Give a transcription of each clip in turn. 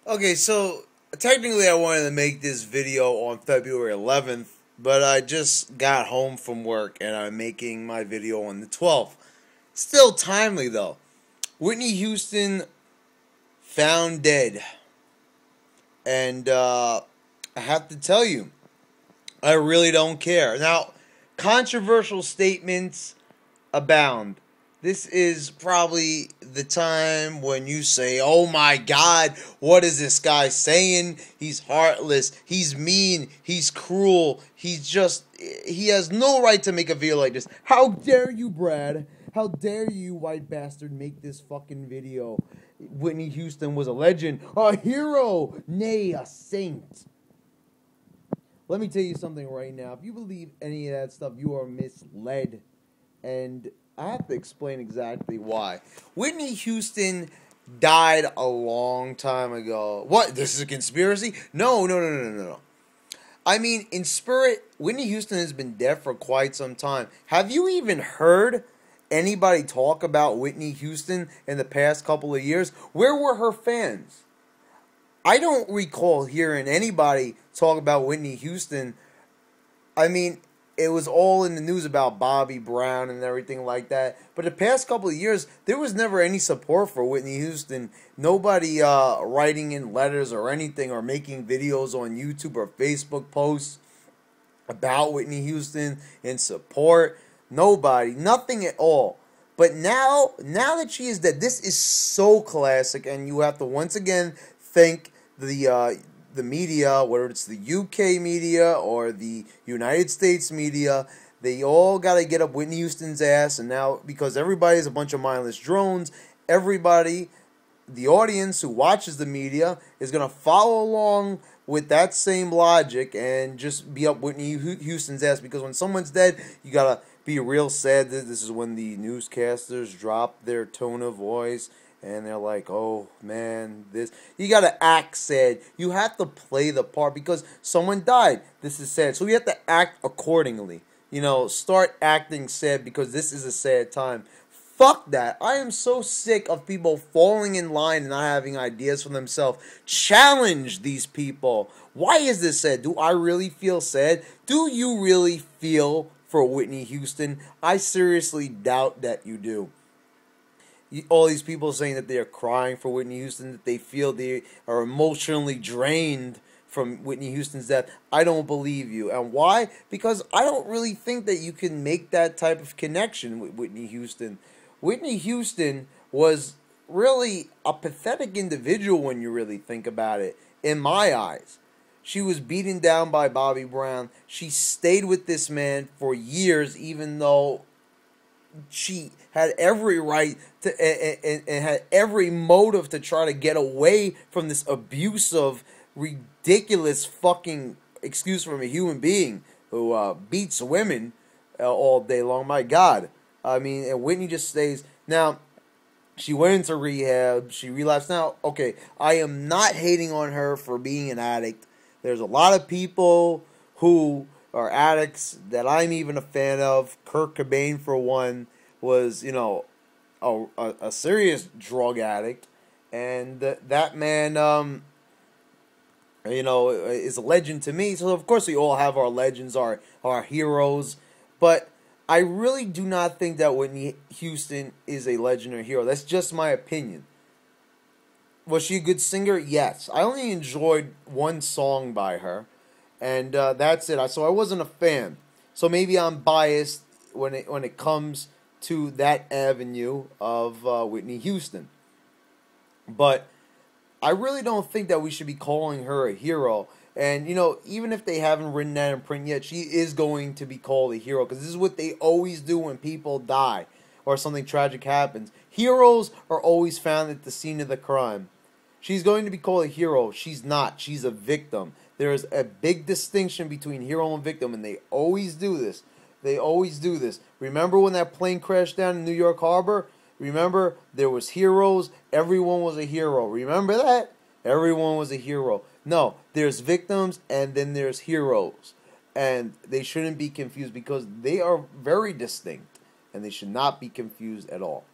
Okay, so technically I wanted to make this video on February 11th, but I just got home from work and I'm making my video on the 12th. Still timely though. Whitney Houston found dead. And I have to tell you, I really don't care. Now, controversial statements abound. This is probably the time when you say, oh my God, what is this guy saying? He's heartless, he's mean, he's cruel, he has no right to make a video like this. How dare you, Brad? How dare you, white bastard, make this fucking video? Whitney Houston was a legend, a hero, nay, a saint. Let me tell you something right now. If you believe any of that stuff, you are misled. And I have to explain exactly why. Whitney Houston died a long time ago. What? This is a conspiracy? No. I mean, in spirit, Whitney Houston has been dead for quite some time. Have you even heard anybody talk about Whitney Houston in the past couple of years? Where were her fans? I don't recall hearing anybody talk about Whitney Houston. I mean, it was all in the news about Bobby Brown and everything like that. But the past couple of years, there was never any support for Whitney Houston. Nobody writing in letters or anything or making videos on YouTube or Facebook posts about Whitney Houston in support. Nobody. Nothing at all. But now that she is dead, this is so classic, and you have to once again thank the media, whether it's the UK media or the United States media. They all got to get up Whitney Houston's ass, and now, because everybody's a bunch of mindless drones, everybody, the audience who watches the media, is going to follow along with that same logic and just be up Whitney Houston's ass, because when someone's dead, you got to be real sad. This is when the newscasters drop their tone of voice, and they're like, oh, man, this. You got to act sad. You have to play the part because someone died. This is sad. So you have to act accordingly. You know, start acting sad because this is a sad time. Fuck that. I am so sick of people falling in line and not having ideas for themselves. Challenge these people. Why is this sad? Do I really feel sad? Do you really feel for Whitney Houston? I seriously doubt that you do. All these people saying that they are crying for Whitney Houston, that they feel they are emotionally drained from Whitney Houston's death. I don't believe you. And why? Because I don't really think that you can make that type of connection with Whitney Houston. Whitney Houston was really a pathetic individual when you really think about it, in my eyes. She was beaten down by Bobby Brown. She stayed with this man for years, even though she had every right to and had every motive to try to get away from this abusive, ridiculous fucking excuse from a human being who beats women all day long. My God. I mean, and Whitney just stays. Now, she went into rehab. She relapsed. Now, okay, I am not hating on her for being an addict. There's a lot of people who are addicts that I'm even a fan of. Kurt Cobain, for one, was, you know, a serious drug addict. And that man, you know, is a legend to me. So, of course, we all have our legends, our heroes. But I really do not think that Whitney Houston is a legend or hero. That's just my opinion. Was she a good singer? Yes. I only enjoyed one song by her, and that's it. So I wasn't a fan. So maybe I'm biased when it comes to that avenue of Whitney Houston. But I really don't think that we should be calling her a hero. And, you know, even if they haven't written that in print yet, she is going to be called a hero. Because this is what they always do when people die or something tragic happens. Heroes are always found at the scene of the crime. She's going to be called a hero. She's not. She's a victim. There is a big distinction between hero and victim, and they always do this. They always do this. Remember when that plane crashed down in New York Harbor? Remember, there was heroes. Everyone was a hero. Remember that? Everyone was a hero. No, there's victims and then there's heroes. And they shouldn't be confused because they are very distinct. And they should not be confused at all.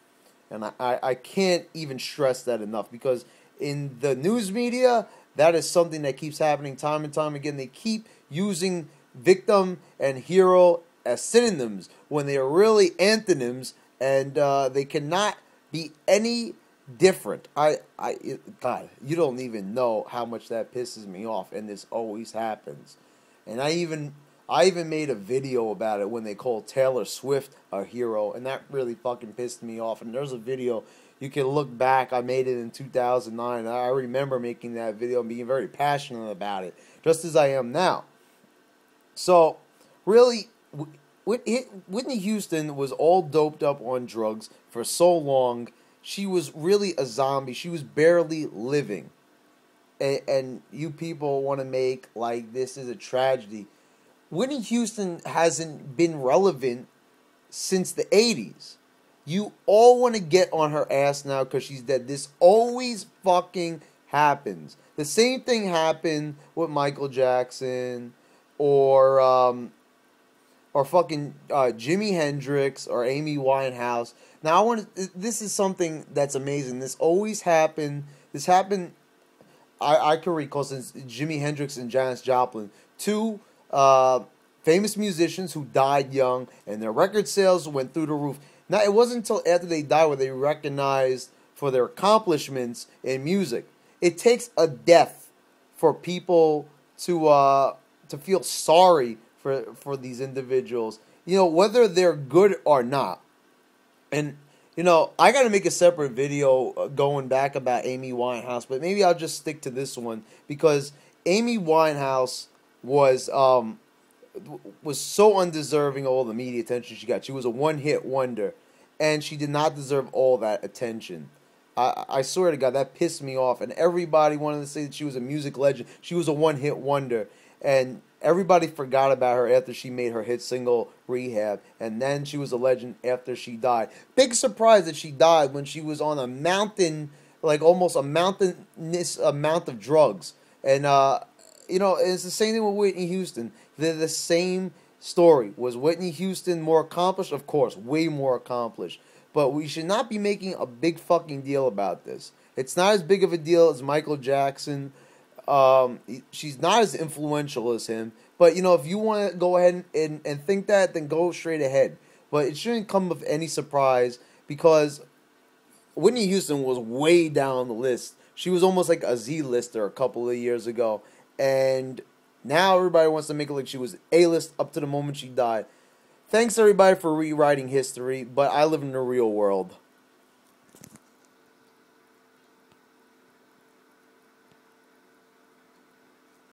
And I can't even stress that enough because in the news media, that is something that keeps happening time and time again. They keep using victim and hero as synonyms when they are really antonyms, and they cannot be any different. God, you don't even know how much that pisses me off, and this always happens. And I even made a video about it when they called Taylor Swift a hero, and that really fucking pissed me off. And there's a video you can look back. I made it in 2009. And I remember making that video and being very passionate about it, just as I am now. So, really, Whitney Houston was all doped up on drugs for so long. She was really a zombie. She was barely living. And you people want to make like this is a tragedy. Whitney Houston hasn't been relevant since the 80s. You all want to get on her ass now because she's dead. This always fucking happens. The same thing happened with Michael Jackson or fucking Jimi Hendrix or Amy Winehouse. Now this is something that's amazing. This always happened. This happened. I can recall since Jimi Hendrix and Janis Joplin, two famous musicians who died young, and their record sales went through the roof. Now, it wasn't until after they died where they recognized for their accomplishments in music. It takes a death for people to feel sorry for these individuals, whether they're good or not. And I got to make a separate video going back about Amy Winehouse, but maybe I'll just stick to this one because Amy Winehouse was so undeserving of all the media attention she got. She was a one-hit wonder, and she did not deserve all that attention. I swear to God, that pissed me off, and everybody wanted to say that she was a music legend. She was a one-hit wonder, and everybody forgot about her after she made her hit single, Rehab, and then she was a legend after she died. Big surprise that she died when she was on a mountain, like almost a mountainous amount of drugs. And, it's the same thing with Whitney Houston. They're the same story. Was Whitney Houston more accomplished? Of course, way more accomplished. But we should not be making a big fucking deal about this. It's not as big of a deal as Michael Jackson. She's not as influential as him. But, if you want to go ahead and think that, then go straight ahead. But it shouldn't come of any surprise because Whitney Houston was way down the list. She was almost like a Z-lister a couple of years ago. And now everybody wants to make it like she was A-list up to the moment she died. Thanks, everybody, for rewriting history, but I live in the real world.